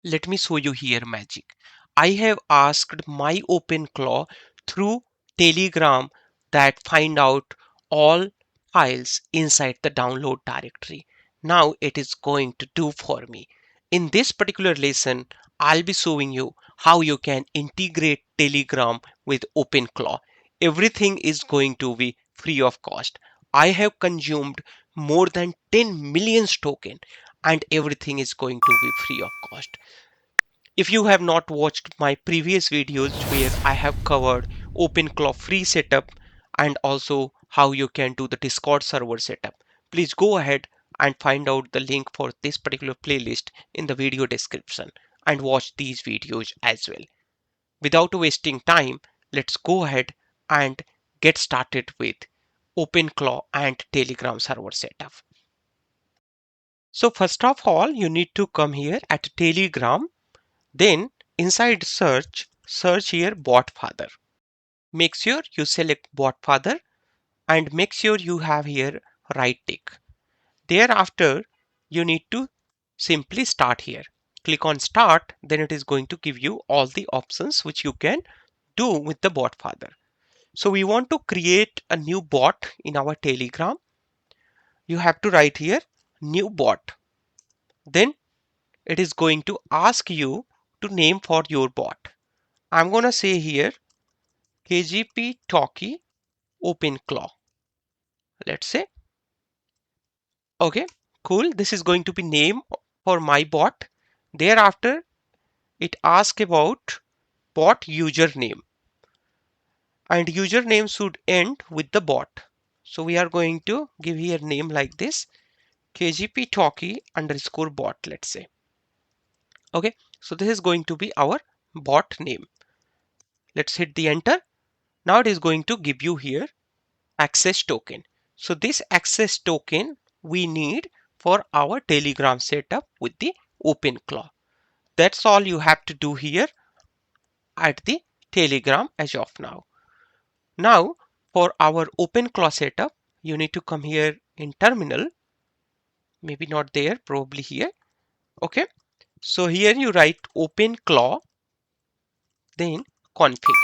Let me show you here magic. I have asked my OpenClaw through Telegram that find out all files inside the download directory. Now it is going to do for me. In this particular lesson, I'll be showing you how you can integrate Telegram with OpenClaw. Everything is going to be free of cost. I have consumed more than 10 million tokens and everything is going to be free of cost. If you have not watched my previous videos where I have covered OpenClaw free setup and also how you can do the Discord server setup, please go ahead and find out the link for this particular playlist in the video description and watch these videos as well. Without wasting time, let's go ahead and get started with OpenClaw and Telegram server setup. So first of all, you need to come here at Telegram. Then inside search here BotFather. Make sure you select BotFather and make sure you have here right tick. Thereafter, you need to simply start here. Click on start, then it is going to give you all the options which you can do with the BotFather. So we want to create a new bot in our Telegram. You have to write here new bot. Then it is going to ask you to name for your bot. I'm going to say here KGP Talkie OpenClaw. Let's say, okay, cool. This is going to be name for my bot. Thereafter, it asks about bot username and username should end with the bot. So we are going to give here name like this, KGP Talkie underscore bot, let's say. Okay, so this is going to be our bot name. Let's hit the enter. Now it is going to give you here access token. So this access token we need for our Telegram setup with the OpenClaw. That's all you have to do here at the Telegram as of now. Now for our OpenClaw setup, you need to come here in terminal. Maybe not there, probably here. Okay. So here you write OpenClaw, then config.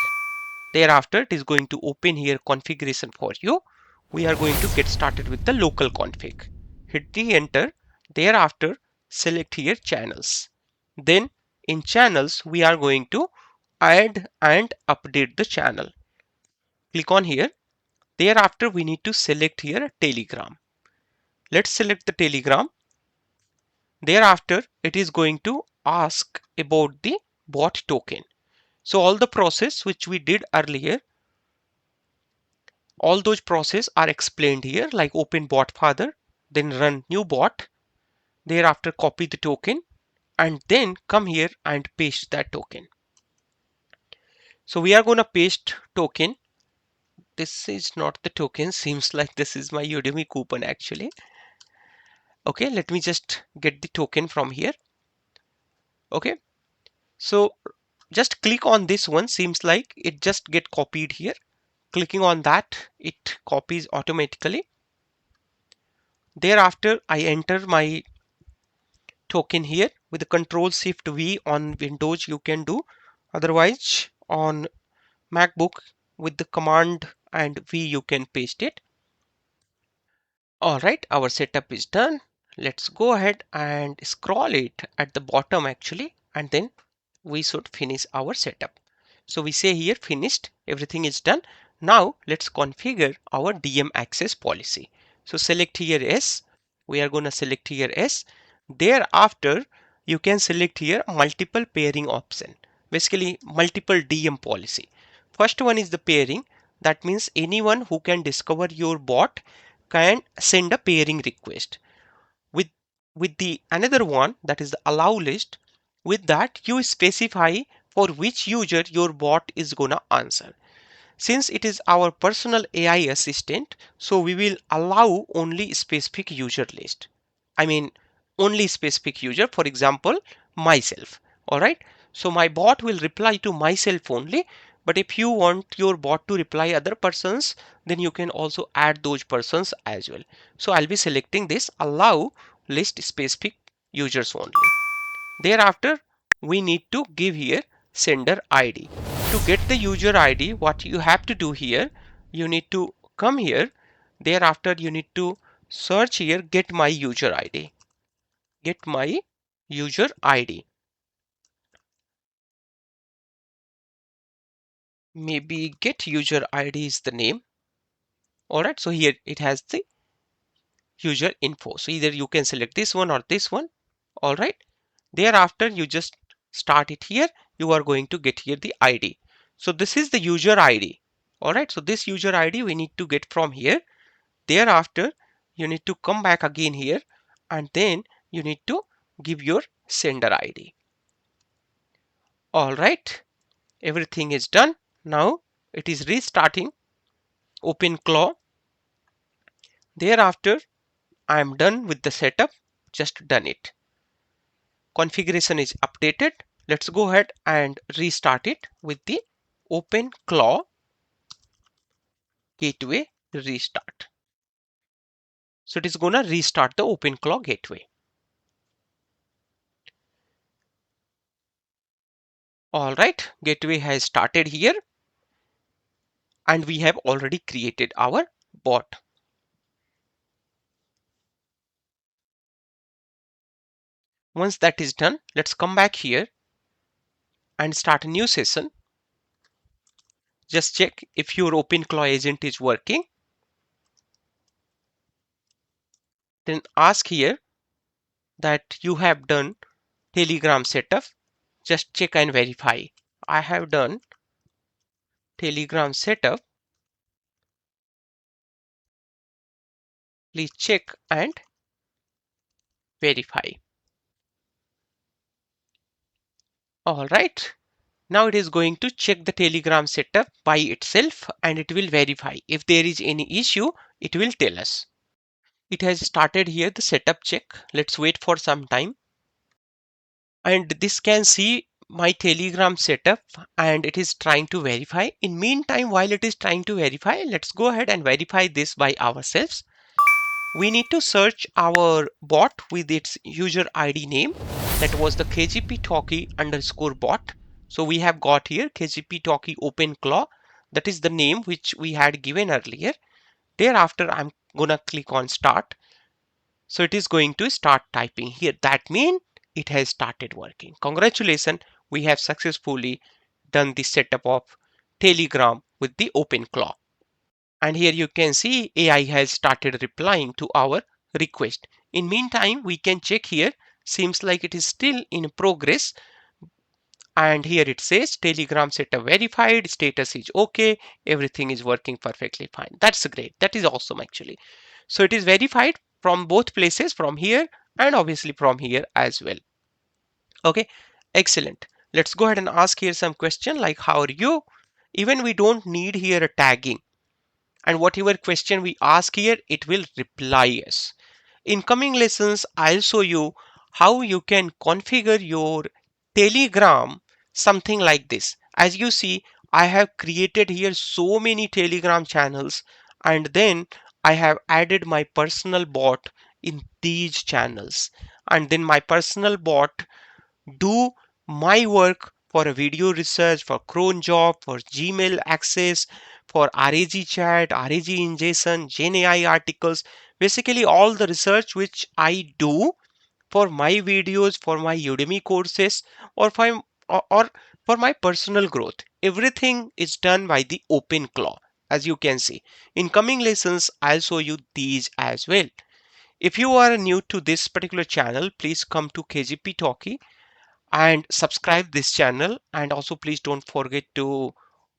Thereafter, it is going to open here configuration for you. We are going to get started with the local config. Hit the enter. Thereafter, select here channels. Then in channels, we are going to add and update the channel. Click on here. Thereafter, we need to select here Telegram. Let's select the Telegram. Thereafter, it is going to ask about the bot token. So all the process which we did earlier, all those processes are explained here, like open BotFather, then run new bot, thereafter copy the token and then come here and paste that token. So we are going to paste token. This is not the token, seems like this is my Udemy coupon actually. Okay, let me just get the token from here. Okay, so just click on this one, seems like it just get copied here. Clicking on that, it copies automatically. Thereafter, I enter my token here with the Control Shift V on Windows you can do. Otherwise, on MacBook with the Command and V you can paste it. All right, our setup is done. Let's go ahead and scroll it at the bottom actually, and then we should finish our setup. So we say here finished, everything is done. Now let's configure our DM access policy. So select here S. We are going to select here S. Thereafter, you can select here multiple pairing option. Basically, multiple DM policy. First one is the pairing. That means anyone who can discover your bot can send a pairing request. With the another one, that is the allow list. With that, you specify for which user your bot is gonna answer. Since it is our personal AI assistant, so we will allow only specific user list. I mean, only specific user, for example, myself. All right. So my bot will reply to myself only. But if you want your bot to reply other persons, then you can also add those persons as well. So I'll be selecting this allow list specific users only. Thereafter, we need to give here sender ID. To get the user ID, what you have to do here, you need to come here. Thereafter, you need to search here, get my user ID. Get my user ID. Maybe get user ID is the name. Alright, so here it has the user info. So either you can select this one or this one. Alright, thereafter you just start it here. You are going to get here the ID. So this is the user ID. Alright, so this user ID we need to get from here. Thereafter, you need to come back again here and then you need to give your sender ID. Alright, everything is done. Now it is restarting OpenClaw. Thereafter, I am done with the setup, just done it. Configuration is updated. Let's go ahead and restart it with the OpenClaw gateway restart. So it is gonna restart the OpenClaw gateway. All right, gateway has started here and we have already created our bot. Once that is done, let's come back here and start a new session. Just check if your OpenClaw agent is working. Then ask here that you have done Telegram setup. Just check and verify. I have done Telegram setup. Please check and verify. All right. Now it is going to check the Telegram setup by itself and it will verify. If there is any issue, it will tell us. It has started here the setup check. Let's wait for some time. And this can see my Telegram setup and it is trying to verify. In meantime, while it is trying to verify, let's go ahead and verify this by ourselves. We need to search our bot with its user ID name. That was the KGP Talkie underscore bot. So we have got here KGP Talkie OpenClaw. That is the name which we had given earlier. Thereafter, I'm gonna click on start. So it is going to start typing here. That means it has started working. Congratulations, we have successfully done the setup of Telegram with the OpenClaw. And here you can see AI has started replying to our request. In meantime, we can check here. Seems like it is still in progress. And here it says Telegram setup verified, status is okay, everything is working perfectly fine. That's great. That is awesome actually. So it is verified from both places, from here and obviously from here as well. Okay, excellent. Let's go ahead and ask here some question like how are you? Even we don't need here a tagging. And whatever question we ask here, it will reply us. In coming lessons, I'll show you how you can configure your Telegram something like this. As you see, I have created here so many Telegram channels and then I have added my personal bot in these channels. And then my personal bot do my work for a video research, for cron job, for Gmail access, for RAG chat, RAG ingestion, GenAI articles, basically all the research which I do for my videos, for my Udemy courses, or or for my personal growth. Everything is done by the OpenClaw, as you can see. In coming lessons, I'll show you these as well. If you are new to this particular channel, please come to KGP Talkie and subscribe this channel, and also please don't forget to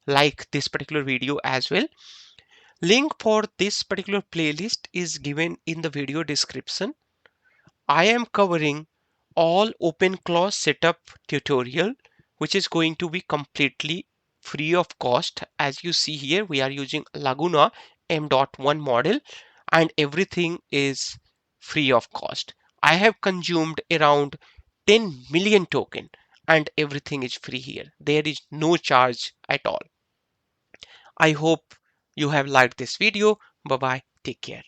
like this particular video as well. Link for this particular playlist is given in the video description. I am covering all OpenClaw setup tutorial, which is going to be completely free of cost. As you see here, we are using Laguna M.1 model and everything is free of cost. I have consumed around 10 million token and everything is free here. There is no charge at all. I hope you have liked this video. Bye bye. Take care.